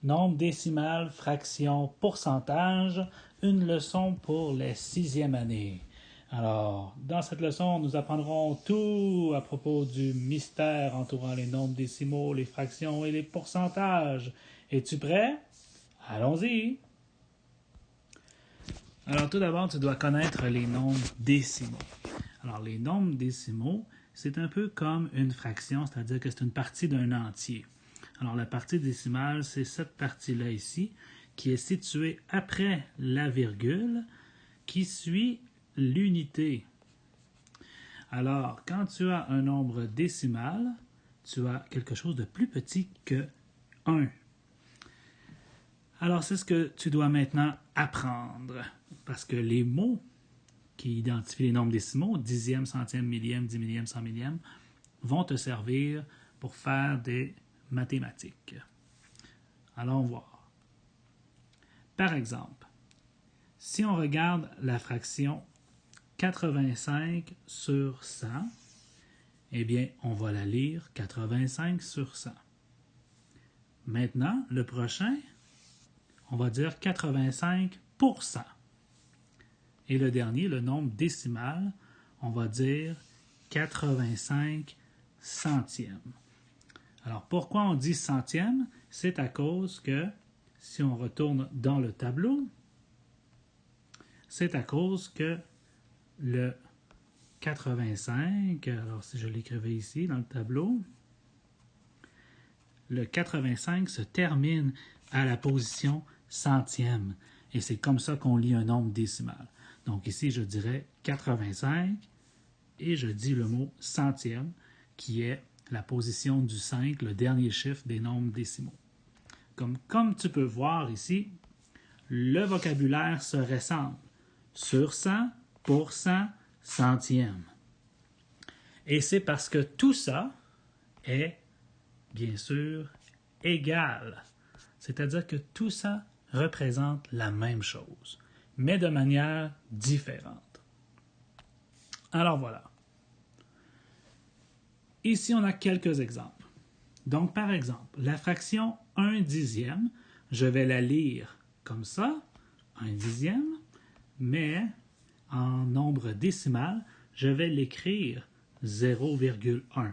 Nombre décimal, fraction, pourcentage, une leçon pour les 6e années. Alors, dans cette leçon, nous apprendrons tout à propos du mystère entourant les nombres décimaux, les fractions et les pourcentages. Es-tu prêt? Allons-y! Alors, tout d'abord, tu dois connaître les nombres décimaux. Alors, les nombres décimaux, c'est un peu comme une fraction, c'est-à-dire que c'est une partie d'un entier. Alors, la partie décimale, c'est cette partie-là ici, qui est située après la virgule, qui suit l'unité. Alors, quand tu as un nombre décimal, tu as quelque chose de plus petit que 1. Alors, c'est ce que tu dois maintenant apprendre, parce que les mots qui identifient les nombres décimaux, dixième, centième, millième, dix millième, cent millième, vont te servir pour faire des mathématiques. Allons voir. Par exemple, si on regarde la fraction 85 sur 100, eh bien, on va la lire 85 sur 100. Maintenant, le prochain, on va dire 85%. Et le dernier, le nombre décimal, on va dire 85 centièmes. Alors, pourquoi on dit centième? C'est à cause que, si on retourne dans le tableau, c'est à cause que le 85, alors si je l'écrivais ici dans le tableau, le 85 se termine à la position centième. Et c'est comme ça qu'on lit un nombre décimal. Donc ici, je dirais 85 et je dis le mot centième, qui est la position du 5, le dernier chiffre des nombres décimaux. Comme tu peux voir ici, le vocabulaire se ressemble. Sur 100, pour 100, centième. Et c'est parce que tout ça est, bien sûr, égal. C'est-à-dire que tout ça représente la même chose, mais de manière différente. Alors voilà. Ici, on a quelques exemples. Donc, par exemple, la fraction 1 dixième, je vais la lire comme ça, 1 dixième, mais en nombre décimal, je vais l'écrire 0,1.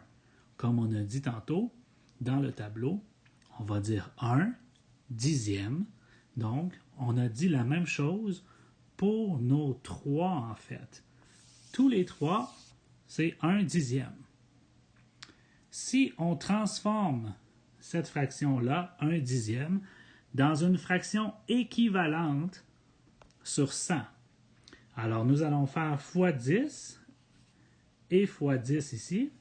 Comme on a dit tantôt, dans le tableau, on va dire 1 dixième. Donc, on a dit la même chose pour nos 3 en fait. Tous les 3, c'est 1 dixième. Si on transforme cette fraction-là, 1 dixième, dans une fraction équivalente sur 100, alors nous allons faire fois 10 et fois 10 ici.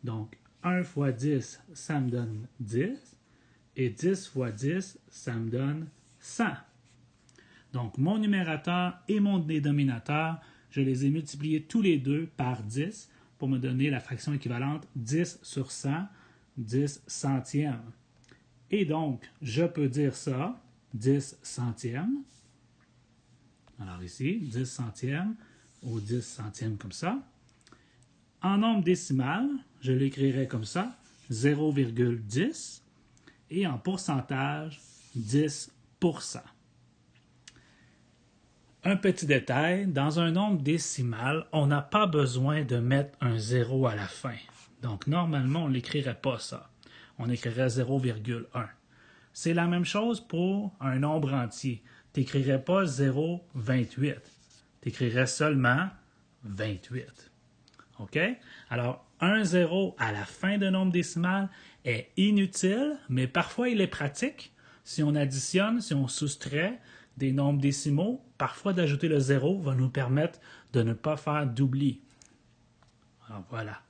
Donc, 1 fois 10, ça me donne 10. Et 10 fois 10, ça me donne 100. Donc, mon numérateur et mon dénominateur, je les ai multipliés tous les deux par 10 pour me donner la fraction équivalente 10 sur 100, 10 centièmes. Et donc, je peux dire ça, 10 centièmes. Alors ici, 10 centièmes ou 10 centièmes comme ça. En nombre décimal, je l'écrirai comme ça, 0,10. Et en pourcentage, 10%. Un petit détail, dans un nombre décimal, on n'a pas besoin de mettre un 0 à la fin. Donc, normalement, on n'écrirait pas ça. On écrirait 0,1. C'est la même chose pour un nombre entier. Tu n'écrirais pas 0,28. Tu écrirais seulement 28. OK? Alors, un 0 à la fin d'un nombre décimal est inutile, mais parfois il est pratique. Si on additionne, si on soustrait des nombres décimaux, parfois d'ajouter le 0 va nous permettre de ne pas faire d'oubli. Alors voilà.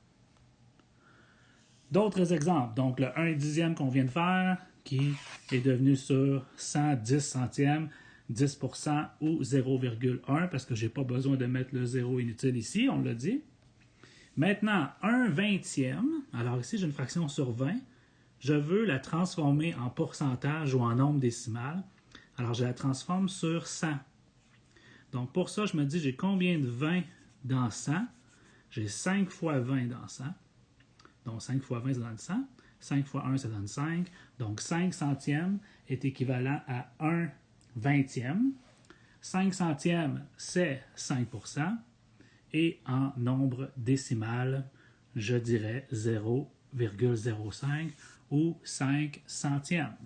D'autres exemples. Donc le 1 dixième qu'on vient de faire, qui est devenu sur 110 centièmes, 10% ou 0,1, parce que je n'ai pas besoin de mettre le 0 inutile ici, on l'a dit. Maintenant, 1 vingtième, alors ici j'ai une fraction sur 20, je veux la transformer en pourcentage ou en nombre décimal, alors je la transforme sur 100. Donc pour ça, je me dis j'ai combien de 20 dans 100? J'ai 5 fois 20 dans 100, donc 5 fois 20 c'est dans le 100. 5 fois 1, ça donne 5. Donc, 5 centièmes est équivalent à 1 vingtième. 5 centièmes, c'est 5%. Et en nombre décimal, je dirais 0,05 ou 5 centièmes.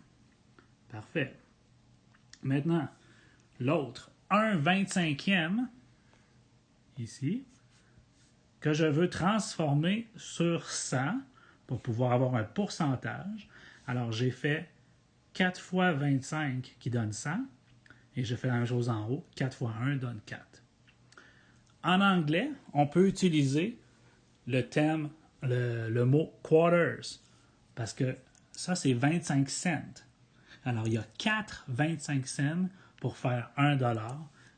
Parfait. Maintenant, l'autre, 1 25e, ici, que je veux transformer sur 100 pour pouvoir avoir un pourcentage. Alors, j'ai fait 4 fois 25 qui donne 100, et je fais la même chose en haut, 4 fois 1 donne 4. En anglais, on peut utiliser le mot quarters, parce que ça, c'est 25 cents. Alors, il y a 4 25 cents pour faire 1 $.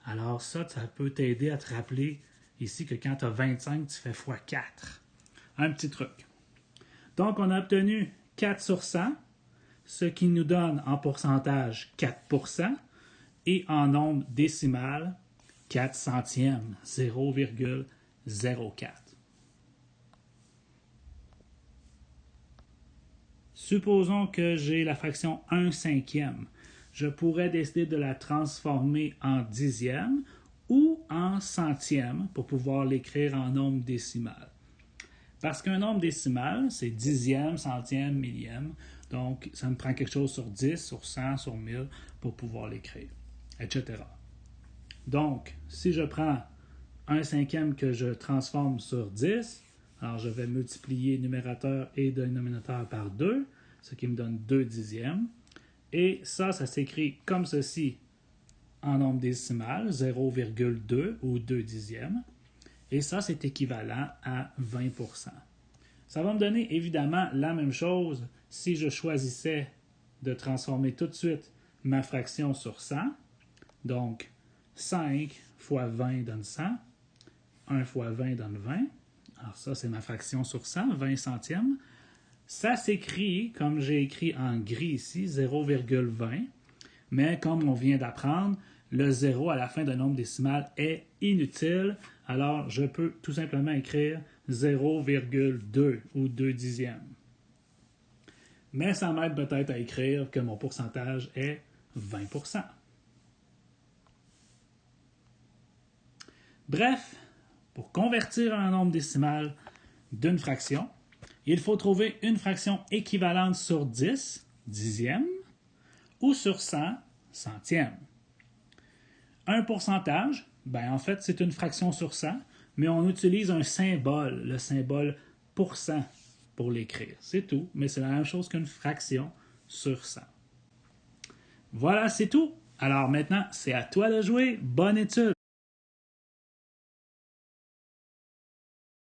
Alors, ça peut t'aider à te rappeler ici que quand tu as 25, tu fais fois 4. Un petit truc. Donc, on a obtenu 4 sur 100, ce qui nous donne en pourcentage 4%, et en nombre décimal, 4 centièmes, 0,04. Supposons que j'ai la fraction 1 cinquième. Je pourrais décider de la transformer en dixième ou en centième pour pouvoir l'écrire en nombre décimal. Parce qu'un nombre décimal, c'est dixième, centième, millième. Donc, ça me prend quelque chose sur 10, sur 100, sur 1000 pour pouvoir l'écrire, etc. Donc, si je prends 1 cinquième que je transforme sur 10, alors je vais multiplier numérateur et dénominateur par 2, ce qui me donne 2 dixièmes. Et ça s'écrit comme ceci en nombre décimal, 0,2 ou 2 dixièmes. Et ça, c'est équivalent à 20%. Ça va me donner évidemment la même chose si je choisissais de transformer tout de suite ma fraction sur 100. Donc, 5 fois 20 donne 100. 1 fois 20 donne 20. Alors ça, c'est ma fraction sur 100, 20 centièmes. Ça s'écrit, comme j'ai écrit en gris ici, 0,20. Mais comme on vient d'apprendre, le 0 à la fin d'un nombre décimal est inutile. Alors, je peux tout simplement écrire 0,2 ou 2 dixièmes. Mais ça m'aide peut-être à écrire que mon pourcentage est 20%. Bref, pour convertir un nombre décimal d'une fraction, il faut trouver une fraction équivalente sur 10, dixième, ou sur 100, centième. Un pourcentage, en fait, c'est une fraction sur 100, mais on utilise un symbole, le symbole pourcent, pour l'écrire. C'est tout, mais c'est la même chose qu'une fraction sur 100. Voilà, c'est tout. Alors maintenant, c'est à toi de jouer. Bonne étude!